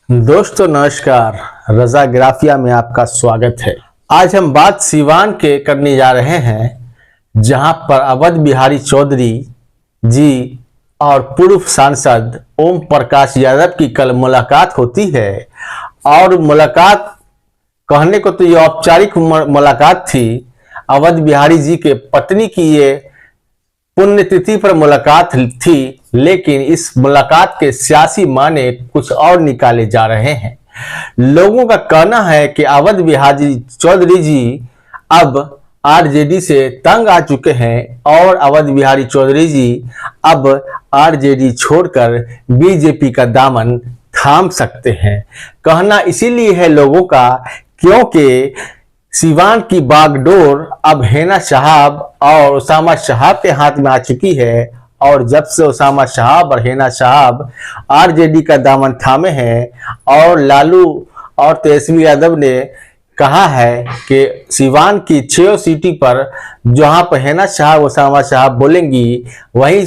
दोस्तों नमस्कार, रजा ग्राफिया में आपका स्वागत है। आज हम बात सिवान के करने जा रहे हैं, जहां पर अवध बिहारी चौधरी जी और पूर्व सांसद ओम प्रकाश यादव की कल मुलाकात होती है। और मुलाकात कहने को तो ये औपचारिक मुलाकात थी। अवध बिहारी जी के पत्नी की ये पुण्यतिथि पर मुलाकात थी, लेकिन इस मुलाकात के सियासी माने कुछ और निकाले जा रहे हैं। लोगों का कहना है कि अवध बिहारी चौधरी जी अब आरजेडी से तंग आ चुके हैं और अवध बिहारी चौधरी जी अब आरजेडी छोड़कर बीजेपी का दामन थाम सकते हैं। कहना इसीलिए है लोगों का क्योंकि सिवान की बागडोर अब हेना साहब और उसामा साहब के हाथ में आ चुकी है। और जब से उसामा साहब और हेना साहब आरजेडी का दामन थामे हैं और लालू और तेजस्वी यादव ने कहा है कि सिवान की 6 सीटी पर जहां पर हेना साहब उसामा साहब बोलेंगी, वहीं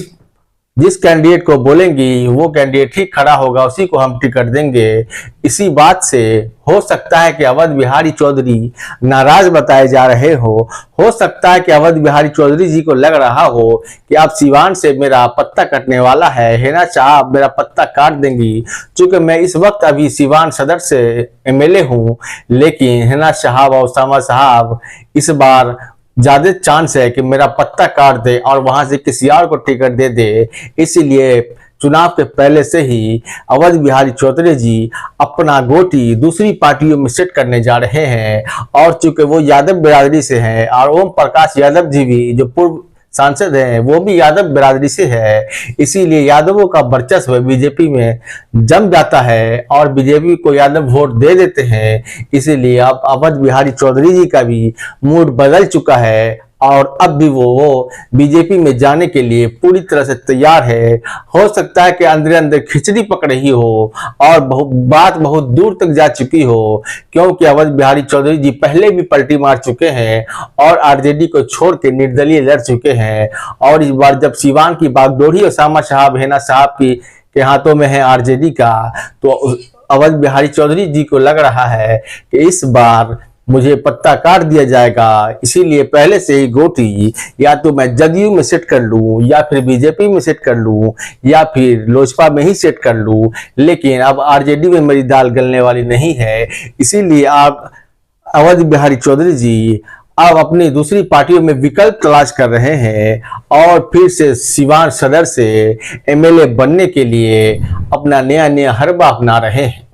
जिस कैंडिडेट को बोलेंगी वो कैंडिडेट ही खड़ा होगा, उसी को हम टिकट देंगे। इसी बात से हो सकता है कि अवध बिहारी चौधरी नाराज बताए जा रहे हो सकता है कि अवध बिहारी चौधरी जी को लग रहा हो कि अब सिवान से मेरा पत्ता कटने वाला है, हेना साहब मेरा पत्ता काट देंगी। चूंकि मैं इस वक्त अभी सिवान सदर से एमएलए हूं, लेकिन हेना साहब और उसामा साहब इस बार ज्यादा चांस है कि मेरा पत्ता काट दे और वहां से किसी और को टिकट दे दे। इसीलिए चुनाव के पहले से ही अवध बिहारी चौधरी जी अपना गोटी दूसरी पार्टियों में सेट करने जा रहे हैं। और चूंकि वो यादव बिरादरी से हैं और ओम प्रकाश यादव जी भी जो पूर्व सांसद हैं वो भी यादव बिरादरी से है, इसीलिए यादवों का वर्चस्व बीजेपी में जम जाता है और बीजेपी को यादव वोट दे देते हैं। इसीलिए अब अवध बिहारी चौधरी जी का भी मूड बदल चुका है और अब भी वो बीजेपी में जाने के लिए पूरी तरह से तैयार है। हो सकता है कि अंदर अंदर खिचड़ी पक रही हो और बात बहुत दूर तक जा चुकी हो, क्योंकि अवध बिहारी चौधरी जी पहले भी पलटी मार चुके हैं और आरजेडी को छोड़ के निर्दलीय लड़ चुके हैं। और इस बार जब सिवान की बागडोरी उसामा साहब हेना साहब के हाथों में है आरजेडी का, तो अवध बिहारी चौधरी जी को लग रहा है कि इस बार मुझे पत्ता काट दिया जाएगा। इसीलिए पहले से ही गोटी या तो मैं जदयू में सेट कर लूं या फिर बीजेपी में सेट कर लूं या फिर लोजपा में ही सेट कर लूं, लेकिन अब आरजेडी में मेरी दाल गलने वाली नहीं है। इसीलिए आप अवध बिहारी चौधरी जी अब अपनी दूसरी पार्टियों में विकल्प तलाश कर रहे हैं और फिर से सिवान सदर से एमएलए बनने के लिए अपना नया हरबा अपना रहे हैं।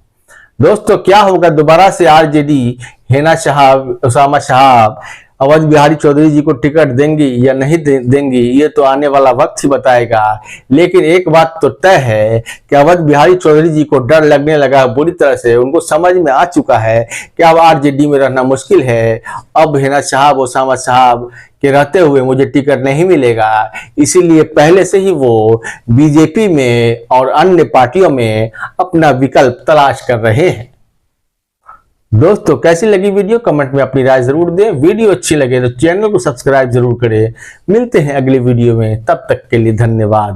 दोस्तों क्या होगा, दोबारा से आरजेडी हेना साहब उसामा साहब अवध बिहारी चौधरी जी को टिकट देंगी या नहीं देंगी, ये तो आने वाला वक्त ही बताएगा। लेकिन एक बात तो तय है कि अवध बिहारी चौधरी जी को डर लगने लगा बुरी तरह से। उनको समझ में आ चुका है कि अब आरजेडी में रहना मुश्किल है, अब हेना साहब उसामा साहब के रहते हुए मुझे टिकट नहीं मिलेगा। इसीलिए पहले से ही वो बीजेपी में और अन्य पार्टियों में अपना विकल्प तलाश कर रहे हैं। दोस्तों कैसी लगी वीडियो, कमेंट में अपनी राय जरूर दें। वीडियो अच्छी लगे तो चैनल को सब्सक्राइब जरूर करें। मिलते हैं अगली वीडियो में, तब तक के लिए धन्यवाद।